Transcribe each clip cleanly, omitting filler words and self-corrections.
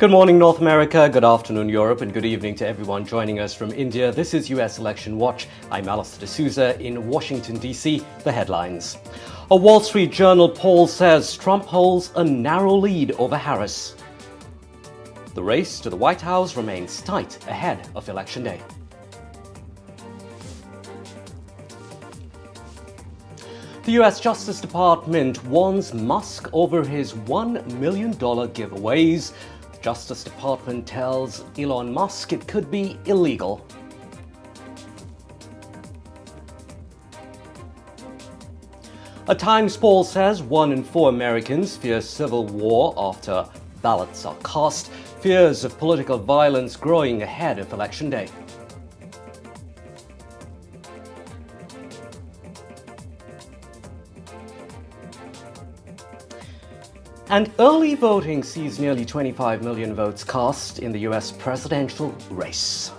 Good morning, North America. Good afternoon, Europe, and good evening to everyone joining us from India. This is US Election Watch. I'm Allister D'Souza in Washington, D.C. The headlines. A Wall Street Journal poll says Trump holds a narrow lead over Harris. The race to the White House remains tight ahead of Election Day. The U.S. Justice Department warns Musk over his $1 million giveaways. The Justice Department tells Elon Musk it could be illegal. A Times poll says 1 in 4 Americans fear civil war after ballots are cast. Fears of political violence growing ahead of Election Day. And early voting sees nearly 25 million votes cast in the US presidential race.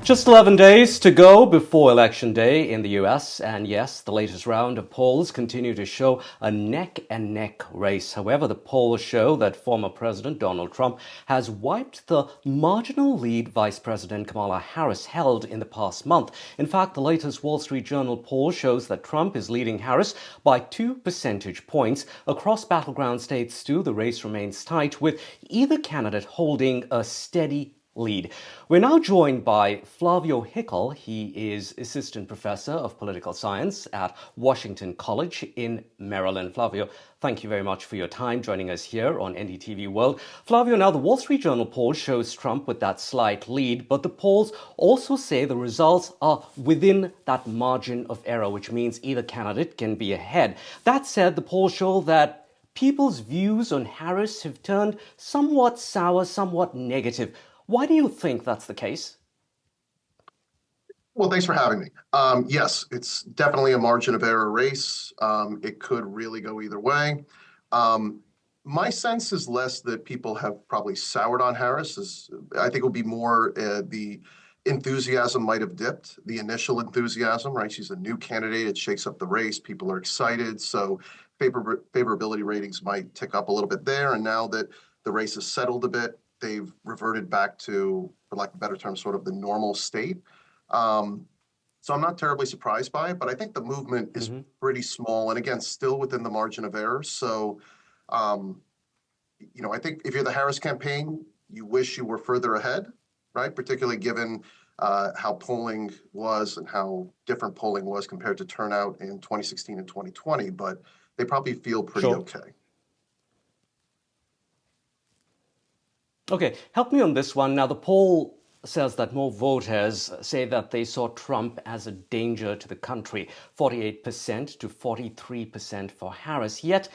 Just 11 days to go before Election Day in the US, and yes, the latest round of polls continue to show a neck-and-neck race. However, the polls show that former President Donald Trump has wiped the marginal lead Vice President Kamala Harris held in the past month. In fact, the latest Wall Street Journal poll shows that Trump is leading Harris by 2 percentage points. Across battleground states, too, the race remains tight, with either candidate holding a steady lead. We're now joined by Flavio. He is Assistant Professor of Political Science at Washington College in Maryland. Flavio, thank you very much for your time joining us here on NDTV World. Flavio, now the Wall Street Journal poll shows Trump with that slight lead, but the polls also say the results are within that margin of error, which means either candidate can be ahead. That said, the polls show that people's views on Harris have turned somewhat sour, somewhat negative. Why do you think that's the case? Well, thanks for having me. Yes, it's definitely a margin of error race. It could really go either way. My sense is less that people have probably soured on Harris. I think it would be more the enthusiasm might have dipped, the initial enthusiasm, right? She's a new candidate. It shakes up the race. People are excited. So favorability ratings might tick up a little bit there. And now that the race has settled a bit, they've reverted back to, for lack of a better term, sort of the normal state. So I'm not terribly surprised by it, but I think the movement is pretty small. And again, still within the margin of error. So, I think if you're the Harris campaign, you wish you were further ahead, right? Particularly given how polling was and how different polling was compared to turnout in 2016 and 2020, but they probably feel pretty okay. Okay, help me on this one. Now, the poll says that more voters say that they saw Trump as a danger to the country, 48% to 43% for Harris. Yet,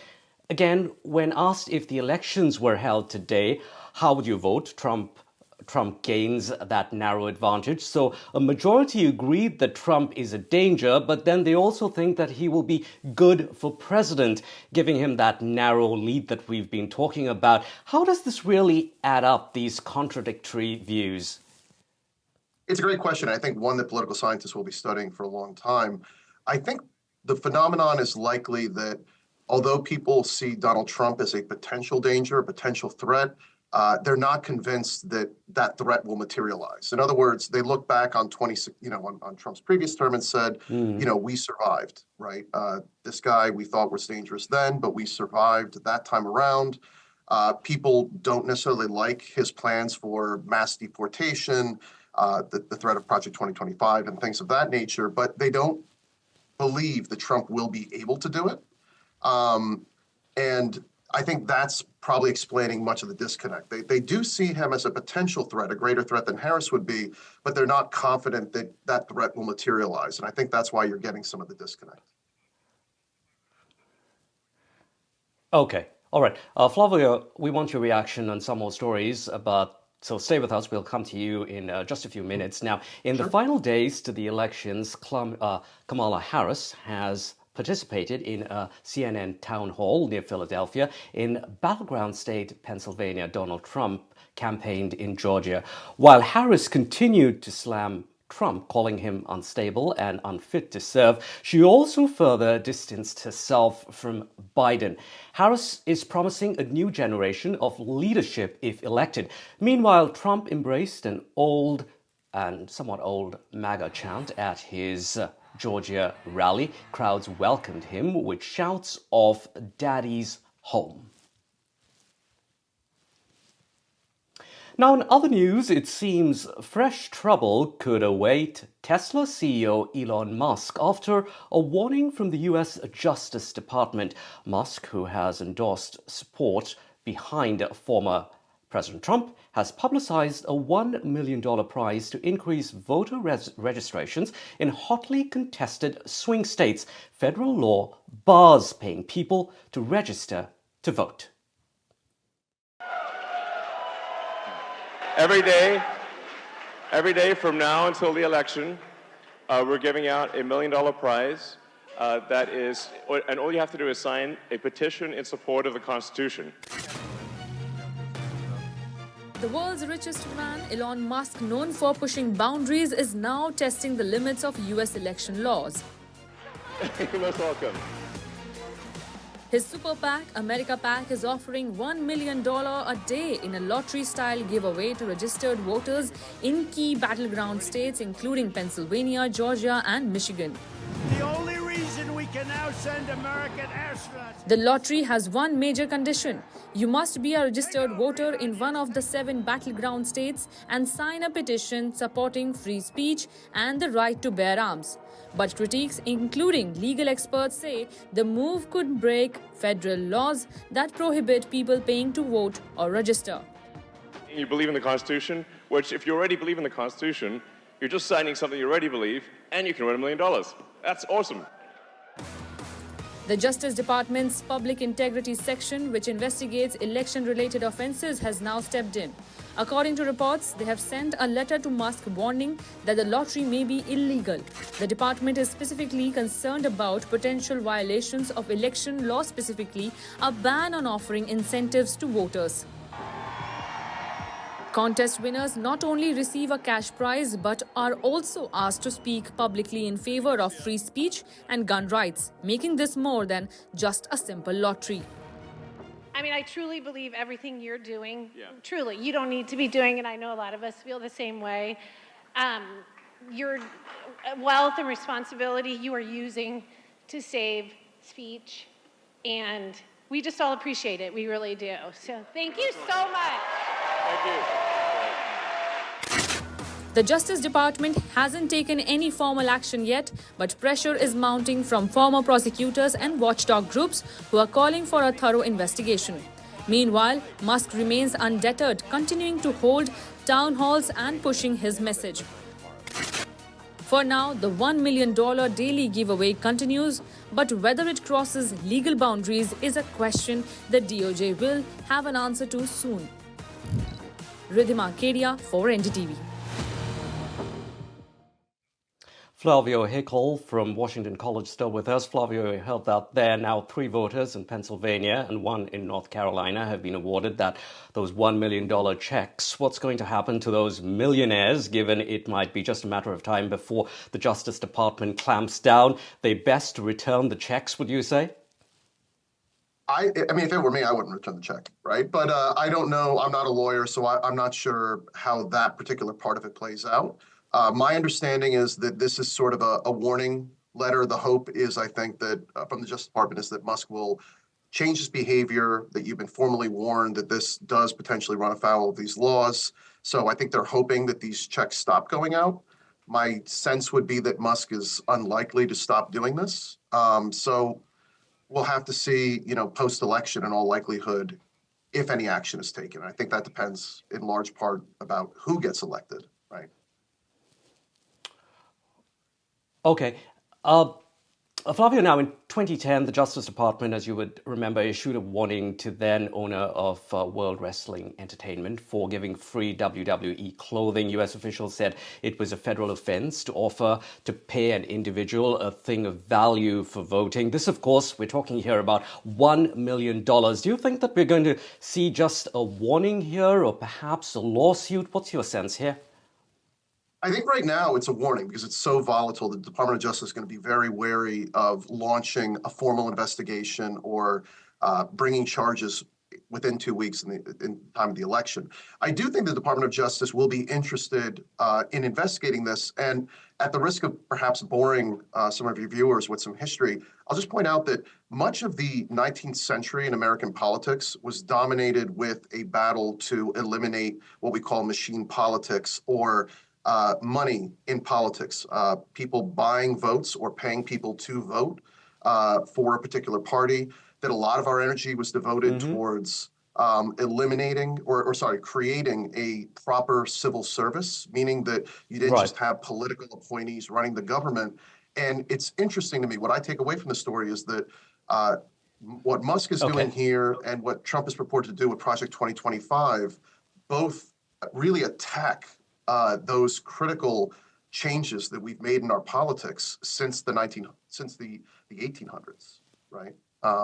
again, when asked if the elections were held today, how would you vote? Trump gains that narrow advantage. So a majority agreed that Trump is a danger, but then they also think that he will be good for president, giving him that narrow lead that we've been talking about. How does this really add up, these contradictory views? It's a great question. I think one that political scientists will be studying for a long time. I think the phenomenon is likely that although people see Donald Trump as a potential danger, a potential threat, they're not convinced that that threat will materialize. In other words, they look back on on Trump's previous term and said, we survived, right? This guy we thought was dangerous then, but we survived that time around. People don't necessarily like his plans for mass deportation, the threat of Project 2025 and things of that nature, but they don't believe that Trump will be able to do it. And I think that's probably explaining much of the disconnect. They do see him as a potential threat, a greater threat than Harris would be, but they're not confident that that threat will materialize. And I think that's why you're getting some of the disconnect. Okay. All right. Flavio, we want your reaction on some more stories, so stay with us. We'll come to you in just a few minutes. Now, in the final days to the elections, Kamala Harris has participated in a CNN town hall near Philadelphia. In battleground state Pennsylvania, Donald Trump campaigned in Georgia, while Harris continued to slam Trump, calling him unstable and unfit to serve. She also further distanced herself from Biden. Harris is promising a new generation of leadership if elected. Meanwhile, Trump embraced an old and somewhat old MAGA chant at his Georgia rally. Crowds welcomed him with shouts of "Daddy's home." Now, in other news, it seems fresh trouble could await Tesla CEO Elon Musk after a warning from the US Justice Department. Musk, who has endorsed support behind former President Trump, has publicized a $1 million prize to increase voter registrations in hotly contested swing states. Federal law bars paying people to register to vote. Every day from now until the election, we're giving out a $1 million prize and all you have to do is sign a petition in support of the Constitution. The world's richest man, Elon Musk, known for pushing boundaries, is now testing the limits of US election laws. You're most welcome. His super PAC, America PAC, is offering $1 million a day in a lottery-style giveaway to registered voters in key battleground states, including Pennsylvania, Georgia, and Michigan. The only reason we can now send American astronauts. The lottery has one major condition. You must be a registered voter in one of the 7 battleground states and sign a petition supporting free speech and the right to bear arms. But critics, including legal experts, say the move could break federal laws that prohibit people paying to vote or register. You believe in the Constitution, which if you already believe in the Constitution, you're just signing something you already believe, and you can win $1 million. That's awesome. The Justice Department's Public Integrity Section, which investigates election-related offences, has now stepped in. According to reports, they have sent a letter to Musk warning that the lottery may be illegal. The department is specifically concerned about potential violations of election law, specifically a ban on offering incentives to voters. Contest winners not only receive a cash prize but are also asked to speak publicly in favor of free speech and gun rights, making this more than just a simple lottery. I mean, I truly believe everything you're doing, truly, you don't need to be doing it. I know a lot of us feel the same way. Your wealth and responsibility you are using to save speech, and we just all appreciate it. We really do. So thank you so much. Thank you. The Justice Department hasn't taken any formal action yet, but pressure is mounting from former prosecutors and watchdog groups who are calling for a thorough investigation. Meanwhile, Musk remains undeterred, continuing to hold town halls and pushing his message. For now, the $1 million daily giveaway continues, but whether it crosses legal boundaries is a question the DOJ will have an answer to soon. Ridhima Kedia for NDTV. Flavio Hickel from Washington College still with us. Flavio, you heard that there now 3 voters in Pennsylvania and 1 in North Carolina have been awarded those $1 million checks. What's going to happen to those millionaires, given it might be just a matter of time before the Justice Department clamps down? They best return the checks, would you say? I mean, if it were me, I wouldn't return the check, right? But I don't know. I'm not a lawyer, so I'm not sure how that particular part of it plays out. My understanding is that this is sort of a warning letter. The hope is, I think, that from the Justice Department is that Musk will change his behavior, that you've been formally warned that this does potentially run afoul of these laws. So I think they're hoping that these checks stop going out. My sense would be that Musk is unlikely to stop doing this. So we'll have to see, post-election in all likelihood, if any action is taken. I think that depends in large part about who gets elected, right? Okay. Flavio, now in 2010, the Justice Department, as you would remember, issued a warning to then owner of World Wrestling Entertainment for giving free WWE clothing. U.S. officials said it was a federal offense to offer to pay an individual a thing of value for voting. This, of course, we're talking here about $1 million. Do you think that we're going to see just a warning here or perhaps a lawsuit? What's your sense here? I think right now it's a warning because it's so volatile. The Department of Justice is going to be very wary of launching a formal investigation or bringing charges within 2 weeks in time of the election. I do think the Department of Justice will be interested in investigating this. And at the risk of perhaps boring some of your viewers with some history, I'll just point out that much of the 19th century in American politics was dominated with a battle to eliminate what we call machine politics or money in politics, people buying votes or paying people to vote for a particular party, that a lot of our energy was devoted towards eliminating or sorry, creating a proper civil service, meaning that you didn't Right. just have political appointees running the government. And it's interesting to me, what I take away from the story is that what Musk is doing Okay. here and what Trump is purported to do with Project 2025 both really attack those critical changes that we've made in our politics since the 1800s, right?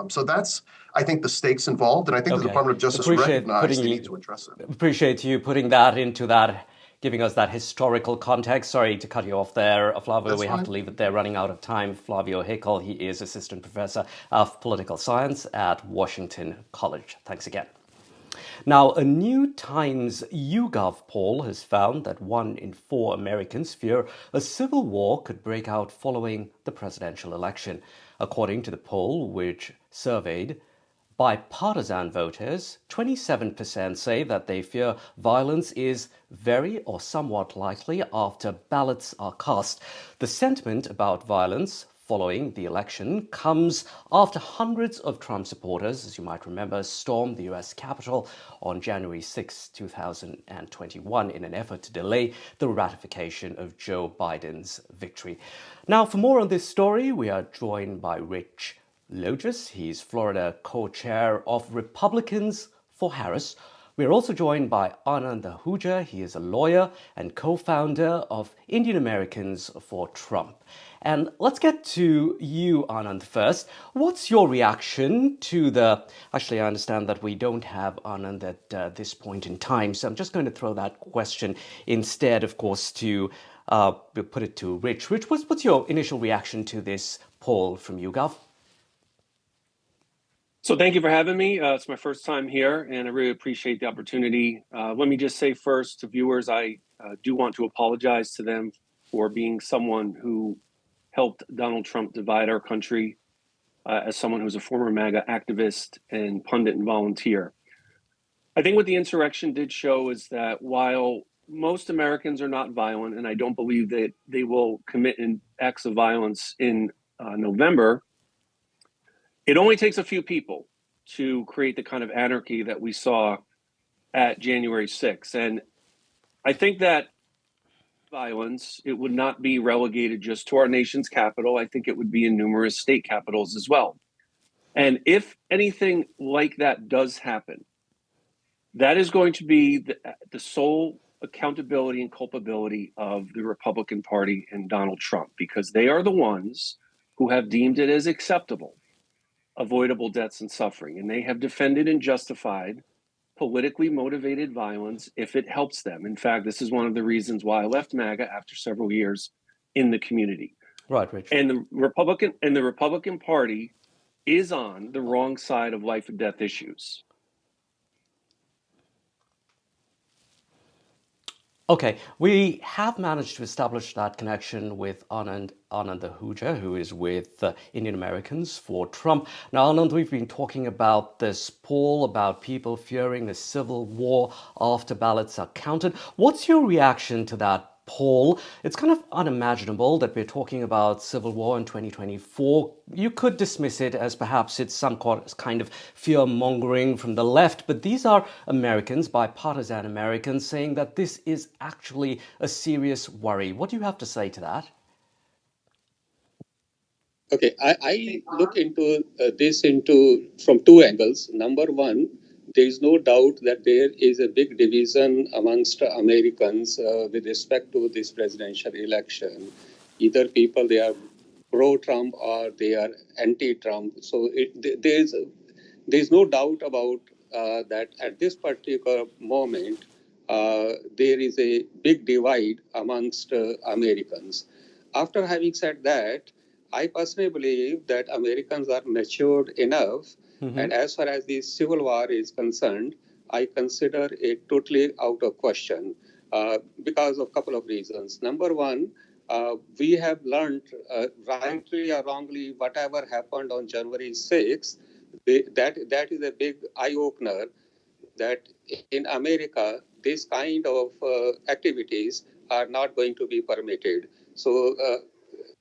So that's, I think, the stakes involved, and I think the Okay. Department of Justice Appreciate recognized putting they you. need to address it. Appreciate you putting that into that, giving us that historical context. Sorry to cut you off there, Flavio. That's We have fine. to leave it there, running out of time. Flavio Hickel, he is Assistant Professor of Political Science at Washington College. Thanks again. Now, a New Times YouGov poll has found that 1 in 4 Americans fear a civil war could break out following the presidential election. According to the poll, which surveyed bipartisan voters, 27% say that they fear violence is very or somewhat likely after ballots are cast. The sentiment about violence following the election comes after hundreds of Trump supporters, as you might remember, stormed the US Capitol on January 6, 2021 in an effort to delay the ratification of Joe Biden's victory. Now, for more on this story, we are joined by Rich Lois. He's Florida co-chair of Republicans for Harris. We're also joined by Anand Ahuja. He is a lawyer and co-founder of Indian Americans for Trump. And let's get to you, Anand, first. What's your reaction to the... Actually, I understand that we don't have Anand at this point in time, so I'm just going to throw that question instead, of course, to put it to Rich. Rich, what's your initial reaction to this poll from YouGov? So thank you for having me. It's my first time here, and I really appreciate the opportunity. Let me just say first to viewers, I do want to apologize to them for being someone who helped Donald Trump divide our country, as someone who's a former MAGA activist and pundit and volunteer. I think what the insurrection did show is that while most Americans are not violent, and I don't believe that they will commit acts of violence in November, it only takes a few people to create the kind of anarchy that we saw at January 6th. And I think that violence, it would not be relegated just to our nation's capital. I think it would be in numerous state capitals as well. And if anything like that does happen, that is going to be the sole accountability and culpability of the Republican Party and Donald Trump, because they are the ones who have deemed it as acceptable avoidable deaths and suffering. And they have defended and justified politically motivated violence if it helps them. In fact, this is one of the reasons why I left MAGA after several years in the community. Right, Rich. And the Republican Party is on the wrong side of life and death issues. Okay, we have managed to establish that connection with Anand Ahuja, who is with Indian Americans for Trump. Now, Anand, we've been talking about this poll about people fearing a civil war after ballots are counted. What's your reaction to that poll? It's kind of unimaginable that we're talking about civil war in 2024. You could dismiss it as perhaps it's some kind of fear-mongering from the left, but these are Americans, bipartisan Americans, saying that this is actually a serious worry. What do you have to say to that? Okay, I look into this from two angles. Number one, there is no doubt that there is a big division amongst Americans with respect to this presidential election. Either people, they are pro-Trump or they are anti-Trump. So there's no doubt about that at this particular moment, there is a big divide amongst Americans. After having said that, I personally believe that Americans are matured enough, and as far as the civil war is concerned, I consider it totally out of question because of a couple of reasons. Number one, we have learned, rightly or wrongly, whatever happened on January 6th, that is a big eye-opener that in America, this kind of activities are not going to be permitted. So,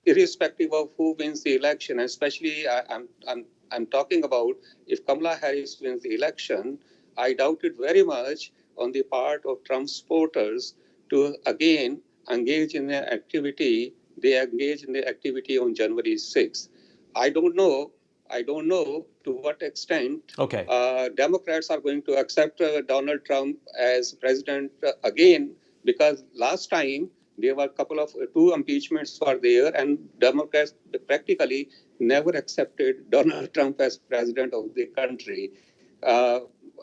irrespective of who wins the election, especially I'm talking about if Kamala Harris wins the election, I doubt it very much on the part of Trump supporters to again engage in the activity they engaged in the activity on January 6th. I don't know to what extent Democrats are going to accept Donald Trump as president again, because last time there were a couple of two impeachments were there, and Democrats practically never accepted Donald Trump as president of the country.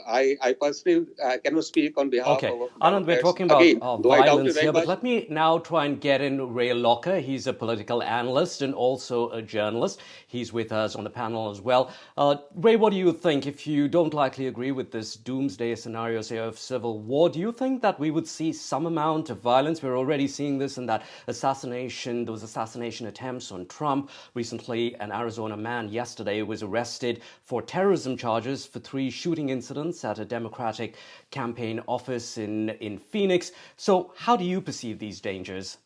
I personally cannot speak on behalf Okay, of Anand, we're Democrats. talking about Again, though I doubt it violence very here, but much. let me now try and get in Ray Locker. He's a political analyst and also a journalist. He's with us on the panel as well. Ray, what do you think? If you don't likely agree with this doomsday scenario, say, of civil war, do you think that we would see some amount of violence? We're already seeing this in that assassination. There was assassination attempts on Trump. Recently, an Arizona man yesterday was arrested for terrorism charges for 3 shooting incidents at a Democratic campaign office in Phoenix. So how do you perceive these dangers?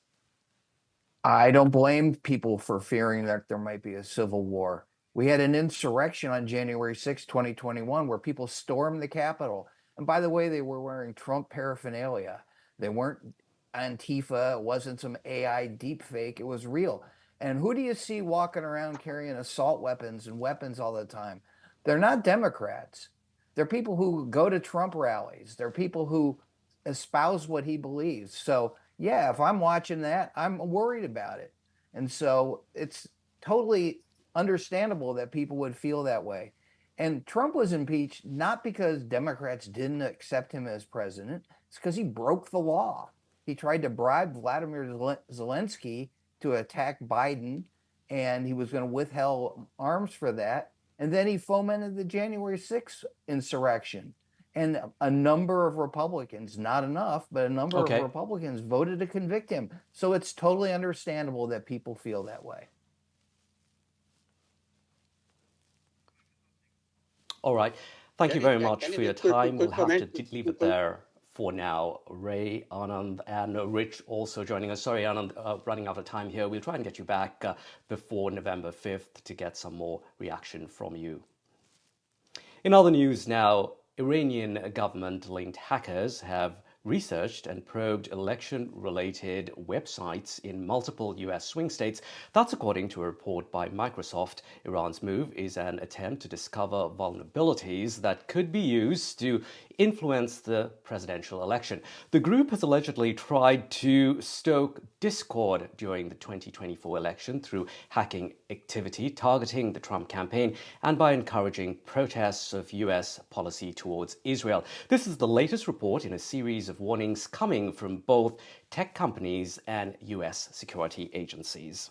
I don't blame people for fearing that there might be a civil war. We had an insurrection on January 6, 2021, where people stormed the Capitol. And by the way, they were wearing Trump paraphernalia. They weren't Antifa. It wasn't some AI deepfake. It was real. And who do you see walking around carrying assault weapons and weapons all the time? They're not Democrats. They're people who go to Trump rallies. They're people who espouse what he believes. So yeah, if I'm watching that, I'm worried about it. And so it's totally understandable that people would feel that way. And Trump was impeached not because Democrats didn't accept him as president, it's because he broke the law. He tried to bribe Vladimir Zelensky to attack Biden, and he was going to withhold arms for that. And then he fomented the January 6th insurrection. And a number of Republicans, not enough, but a number of Republicans voted to convict him. So it's totally understandable that people feel that way. All right. Thank you very much for your time. We'll have to leave it there for now. Ray, Anand, and Rich also joining us. Sorry, Anand, running out of time here. We'll try and get you back before November 5th to get some more reaction from you. In other news now, Iranian government-linked hackers have researched and probed election-related websites in multiple US swing states. That's according to a report by Microsoft. Iran's move is an attempt to discover vulnerabilities that could be used to influence the presidential election. The group has allegedly tried to stoke discord during the 2024 election through hacking activity targeting the Trump campaign and by encouraging protests of US policy towards Israel. This is the latest report in a series of warnings coming from both tech companies and US security agencies.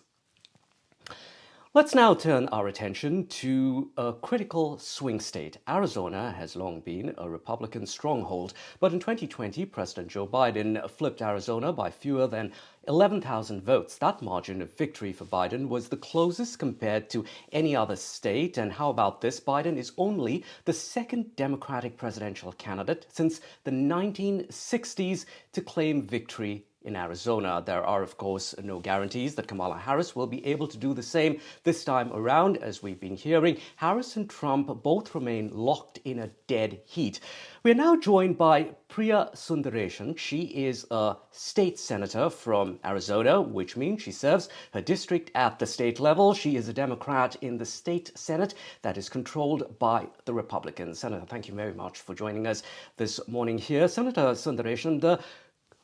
Let's now turn our attention to a critical swing state. Arizona has long been a Republican stronghold, but in 2020, President Joe Biden flipped Arizona by fewer than 11,000 votes. That margin of victory for Biden was the closest compared to any other state. And how about this? Biden is only the second Democratic presidential candidate since the 1960s to claim victory in Arizona. There are, of course, no guarantees that Kamala Harris will be able to do the same this time around. As we've been hearing, Harris and Trump both remain locked in a dead heat. We're now joined by Priya Sundaresan. She is a state senator from Arizona, which means she serves her district at the state level. She is a Democrat in the state Senate that is controlled by the Republicans. Senator, thank you very much for joining us this morning here. Senator Sundaresan, the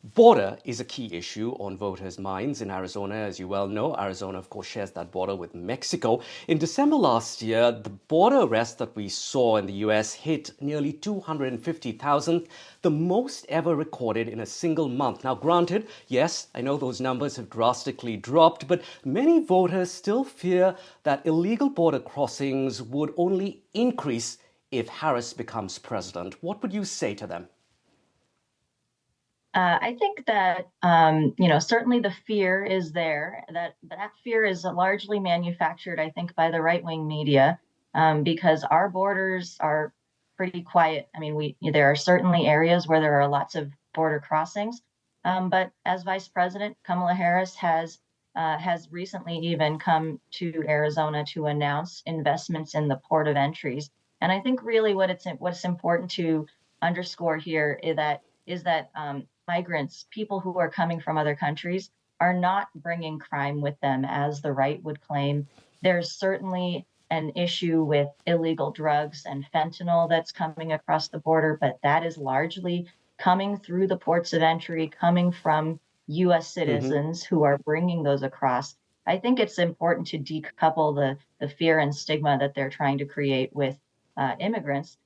Border is a key issue on voters' minds in Arizona, as you well know. Arizona, of course, shares that border with Mexico. In December last year, the border arrests that we saw in the US hit nearly 250,000, the most ever recorded in a single month. Now, granted, yes, I know those numbers have drastically dropped, but many voters still fear that illegal border crossings would only increase if Harris becomes president. What would you say to them? I think that certainly the fear is there. That fear is largely manufactured, I think, by the right-wing media, because our borders are pretty quiet. I mean, there are certainly areas where there are lots of border crossings, but as Vice President, Kamala Harris has recently even come to Arizona to announce investments in the port of entries. And I think really what's important to underscore here is that migrants, people who are coming from other countries, are not bringing crime with them, as the right would claim. There's certainly an issue with illegal drugs and fentanyl that's coming across the border, but that is largely coming through the ports of entry, coming from U.S. citizens who are bringing those across. I think it's important to decouple the fear and stigma that they're trying to create with immigrants.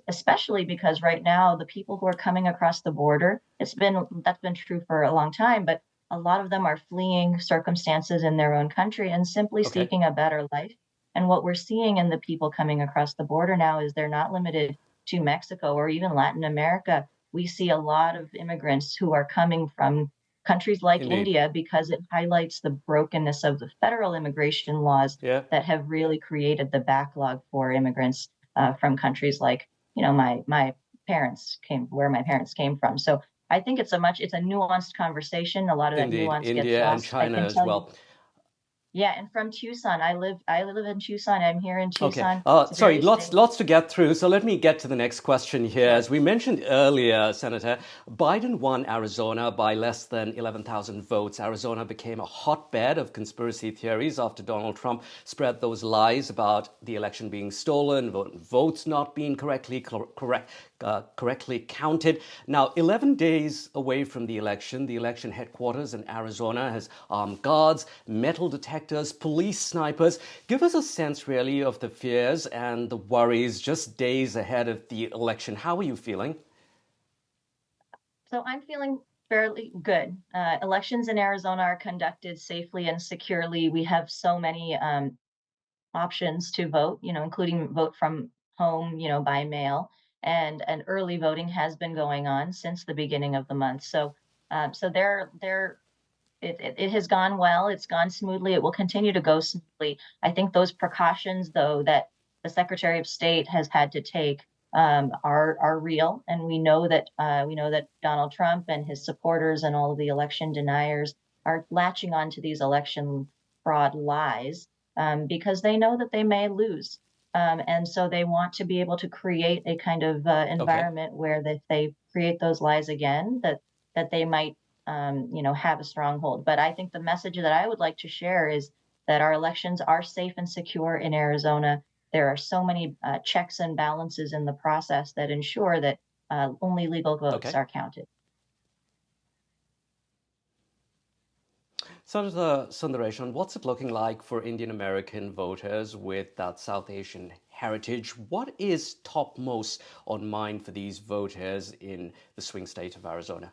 Especially because right now the people who are coming across the border, that's been true for a long time, but a lot of them are fleeing circumstances in their own country and simply seeking a better life. And what we're seeing in the people coming across the border now is they're not limited to Mexico or even Latin America. We see a lot of immigrants who are coming from countries like India because it highlights the brokenness of the federal immigration laws that have really created the backlog for immigrants from countries like, my parents where my parents came from. So I think it's a nuanced conversation. A lot of that nuance India gets lost. and China as well. Yeah, and from Tucson. I live in Tucson. I'm here in Tucson. Okay. Sorry, lots to get through. So let me get to the next question here. As we mentioned earlier, Senator, Biden won Arizona by less than 11,000 votes. Arizona became a hotbed of conspiracy theories after Donald Trump spread those lies about the election being stolen, votes not being correctly counted. Now, 11 days away from the election headquarters in Arizona has armed guards, metal detectors, police snipers. Give us a sense, really, of the fears and the worries just days ahead of the election. How are you feeling? So I'm feeling fairly good. Elections in Arizona are conducted safely and securely. We have so many options to vote, including vote from home, by mail, and early voting has been going on since the beginning of the month. So, it has gone well. It's gone smoothly. It will continue to go smoothly. I think those precautions, though, that the Secretary of State has had to take are real, and we know that Donald Trump and his supporters and all of the election deniers are latching on to these election fraud lies because they know that they may lose. And so they want to be able to create a kind of environment where if they create those lies again, that they might have a stronghold. But I think the message that I would like to share is that our elections are safe and secure in Arizona. There are so many checks and balances in the process that ensure that only legal votes are counted. Senator Sundaresan, what's it looking like for Indian American voters with that South Asian heritage? What is topmost on mind for these voters in the swing state of Arizona?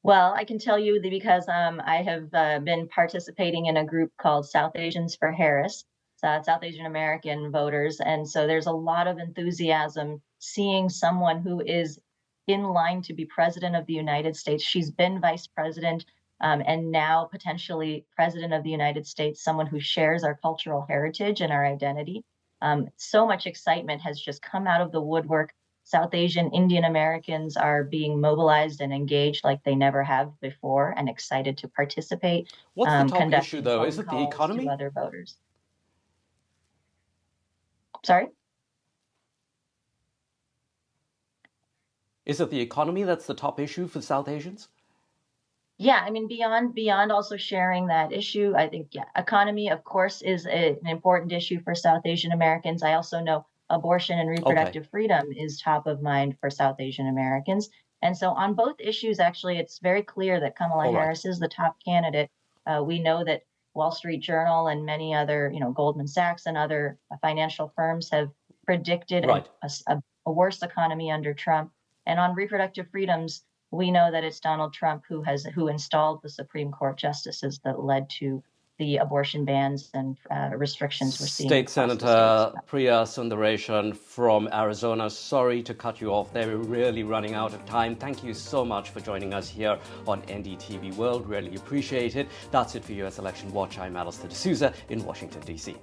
Well, I can tell you that because I have been participating in a group called South Asians for Harris, South Asian American voters. And so there's a lot of enthusiasm seeing someone who is in line to be president of the United States. She's been vice president and now potentially president of the United States, someone who shares our cultural heritage and our identity. So much excitement has just come out of the woodwork. South Asian Indian Americans are being mobilized and engaged like they never have before and excited to participate. What's the top issue, though? Is it the economy? To other voters. Sorry? Is it the economy that's the top issue for South Asians? Yeah, I mean, beyond also sharing that issue, I think, economy, of course, is an important issue for South Asian Americans. I also know abortion and reproductive freedom is top of mind for South Asian Americans. And so on both issues, actually, it's very clear that Kamala Harris is the top candidate. We know that Wall Street Journal and many other, Goldman Sachs and other financial firms have predicted a worse economy under Trump. And on reproductive freedoms, we know that it's Donald Trump who installed the Supreme Court justices that led to the abortion bans and restrictions we're seeing. State Senator Priya Sundaresan from Arizona. Sorry to cut you off there. We're really running out of time. Thank you so much for joining us here on NDTV World. Really appreciate it. That's it for US Election Watch. I'm Allister D'Souza in Washington, D.C.